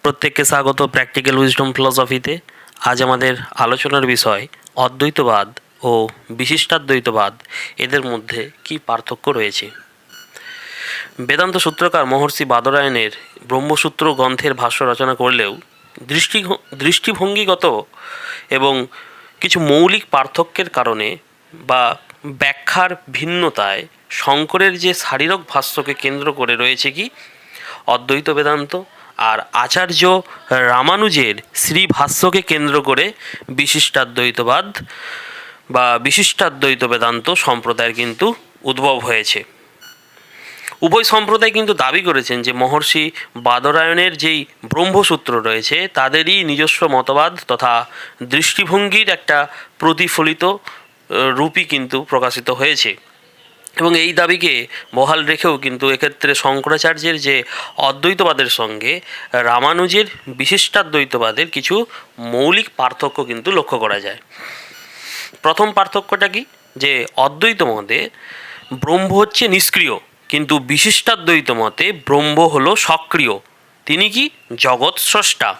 প্রত্যেককে স্বাগত practical wisdom ফিলসফিতে। আজ আমাদের আলোচনার বিষয় অদ্বৈতবাদ ও বিশিষ্টাদ্বৈতবাদ, এদের মধ্যে কি পার্থক্য রয়েছে। বেদান্ত সূত্রকার মহর্ষি বাদরায়ণের ব্রহ্মসূত্র গ্রন্থের ভাষ্য রচনা করলেও দৃষ্টিভঙ্গিগত এবং কিছু মৌলিক পার্থক্যের কারণে বা ব্যাখ্যার ভিন্নতায় শঙ্করের যে শারীরক ভাষ্যকে কেন্দ্র করে রয়েছে কি অদ্বৈত বেদান্ত, আর আচার্য রামানুজের শ্রীভাষ্যকে কেন্দ্র করে বিশিষ্টাদ্বৈতবাদ বা বিশিষ্টাদ্বৈত বেদান্ত সম্প্রদায়ের কিন্তু উদ্ভব হয়েছে। উভয় সম্প্রদায় কিন্তু দাবি করেছেন যে মহর্ষি বাদরায়ণের যেই ব্রহ্মসূত্র রয়েছে তাদেরই নিজস্ব মতবাদ তথা দৃষ্টিভঙ্গির একটা প্রতিফলিত রূপই কিন্তু প্রকাশিত হয়েছে, এবং এই দাবিকে বহাল রেখেও কিন্তু এক্ষেত্রে শঙ্করাচার্যের যে অদ্বৈতবাদের সঙ্গে রামানুজের বিশিষ্টাদ্বৈতবাদের কিছু মৌলিক পার্থক্য কিন্তু লক্ষ্য করা যায়। প্রথম পার্থক্যটা কি, যে অদ্বৈত মতে ব্রহ্ম হচ্ছে নিষ্ক্রিয়, কিন্তু বিশিষ্টাদ্বৈত মতে ব্রহ্ম হলো সক্রিয়, তিনি কি জগৎ স্রষ্টা।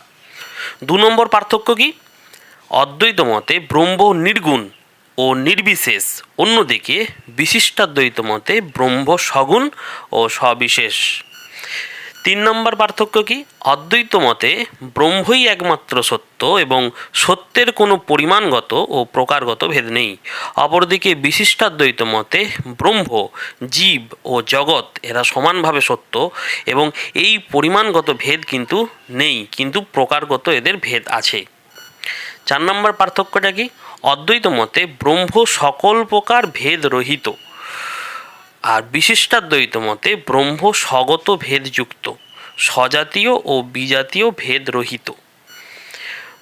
দু নম্বর পার্থক্য কি, অদ্বৈত মতে ব্রহ্ম নির্গুণ ও নির্বিশেষ, অন্যদিকে বিশিষ্টাদ্বৈত মতে ব্রহ্ম সগুণ ও সবিশেষ। তিন নম্বর পার্থক্য কি, অদ্বৈত মতে ব্রহ্মই একমাত্র সত্য এবং সত্যের কোনো পরিমাণগত ও প্রকারগত ভেদ নেই। অপরদিকে বিশিষ্টাদ্বৈত মতে ব্রহ্ম, জীব ও জগৎ এরা সমানভাবে সত্য এবং এই পরিমাণগত ভেদ কিন্তু নেই, কিন্তু প্রকারগত এদের ভেদ আছে। চার নম্বর পার্থক্যটা কি, অদ্বৈত মতে ব্রহ্ম সকল প্রকার ভেদ রহিত, আর বিশিষ্টাদ্বৈত মতে ব্রহ্ম স্বগত ভেদযুক্ত, স্বজাতীয় ও বিজাতীয় ভেদ রহিত।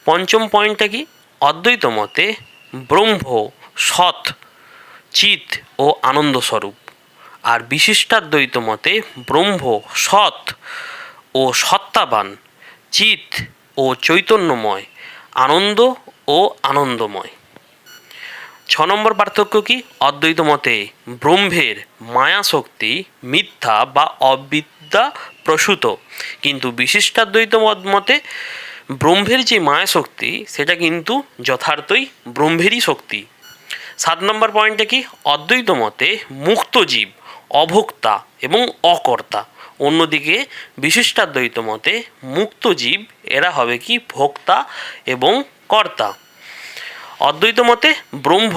পঞ্চম পয়েন্টটা কি, অদ্বৈত মতে ব্রহ্ম সৎ, চিৎ ও আনন্দস্বরূপ, আর বিশিষ্টাদ্বৈত মতে ব্রহ্ম সৎ ও সত্তাবান, চিৎ ও চৈতন্যময়, আনন্দ ও আনন্দময়। ছ নম্বর পার্থক্য কি, অদ্বৈত মতে ব্রহ্মের মায়া শক্তি মিথ্যা বা অবিদ্যা প্রসূত, কিন্তু বিশিষ্টাদ্বৈত মতে ব্রহ্মের যে মায়া শক্তি সেটা কিন্তু যথার্থই ব্রহ্মেরই শক্তি। সাত নম্বর পয়েন্টে কি, অদ্বৈত মতে মুক্ত জীব অভোক্তা এবং অকর্তা, অন্যদিকে বিশিষ্টাদ্বৈত মতে মুক্ত জীব এরা হবে কি ভোক্তা এবং কর্তা। অদ্বৈত মতে ব্রহ্ম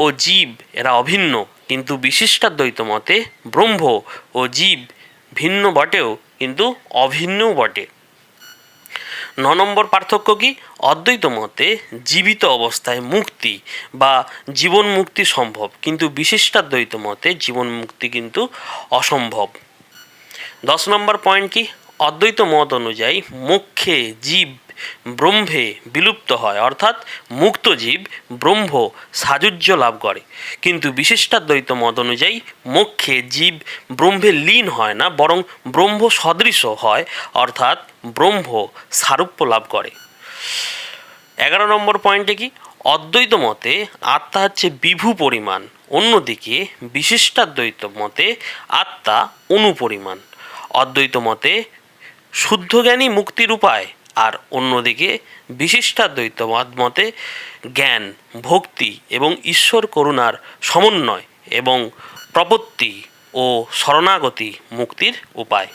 ও জীব এরা অভিন্ন, কিন্তু বিশিষ্টাদ্বৈত মতে ব্রহ্ম ও জীব ভিন্ন বটেও কিন্তু অভিন্নও বটে। ন নম্বর পার্থক্য কি, অদ্বৈত মতে জীবিত অবস্থায় মুক্তি বা জীবন মুক্তি সম্ভব, কিন্তু বিশিষ্টাদ্বৈত মতে জীবন মুক্তি কিন্তু অসম্ভব। 10 নম্বর পয়েন্ট কি, অদ্বৈত মত অনুযায়ী মোক্ষে জীব ব্রহ্মে বিলুপ্ত হয়, অর্থাৎ মুক্ত জীব ব্রহ্ম সাযুজ্য লাভ করে, কিন্তু বিশিষ্টাদ্বৈত মত অনুযায়ী মোক্ষে জীব ব্রহ্মে লীন হয় না, বরং ব্রহ্ম সদৃশ হয়, অর্থাৎ ব্রহ্ম সারূপ্য লাভ করে। 11 নম্বর পয়েন্টে কি, অদ্বৈত মতে আত্মা হচ্ছে বিভু পরিমাণ, অন্যদিকে বিশিষ্টাদ্বৈত মতে আত্মা অনুপরিমাণ। অদ্বৈত মতে শুদ্ধ জ্ঞানী মুক্তির উপায়, আর অন্যদিকে বিশিষ্টাদ্বৈত মতে জ্ঞান, ভক্তি এবং ঈশ্বর করুণার সমন্বয় এবং প্রপত্তি ও শরণাগতি মুক্তির উপায়।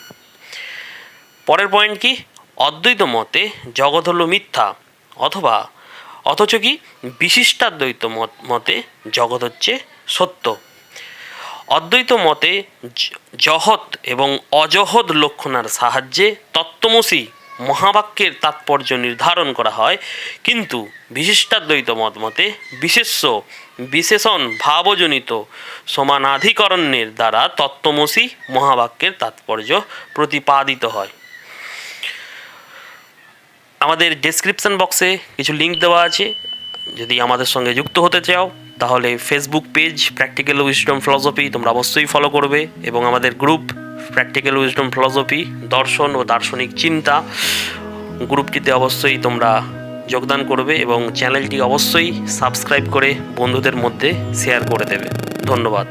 পরের পয়েন্ট কি, অদ্বৈত মতে জগৎ হলো মিথ্যা, অথচ কি বিশিষ্টাদ্বৈত মতে জগৎ হচ্ছে সত্য। অদ্বৈত মতে জহৎ এবং অজহৎ লক্ষণার সাহায্যে তত্ত্বমসি মহাবাক্যের তাৎপর্য নির্ধারণ করা হয়, কিন্তু বিশিষ্টাদ্বৈত মতে বিশেষ্য বিশেষণ ভাবজনিত সমানাধিকরণের দ্বারা তত্ত্বমসি মহাবাক্যের তাৎপর্য প্রতিপাদিত হয়। আমাদের ডেসক্রিপশন বক্সে কিছু লিঙ্ক দেওয়া আছে, যদি আমাদের সঙ্গে যুক্ত হতে চাও তাহলে Facebook page practical wisdom philosophy তোমরা অবশ্যই ফলো করবে, এবং আমাদের গ্রুপ প্র্যাকটিক্যাল উইজডম ফিলসফি দর্শন ও দার্শনিক চিন্তা গ্রুপটিতে অবশ্যই তোমরা যোগদান করবে, এবং চ্যানেলটি অবশ্যই সাবস্ক্রাইব করে বন্ধুদের মধ্যে শেয়ার করে দেবে। ধন্যবাদ।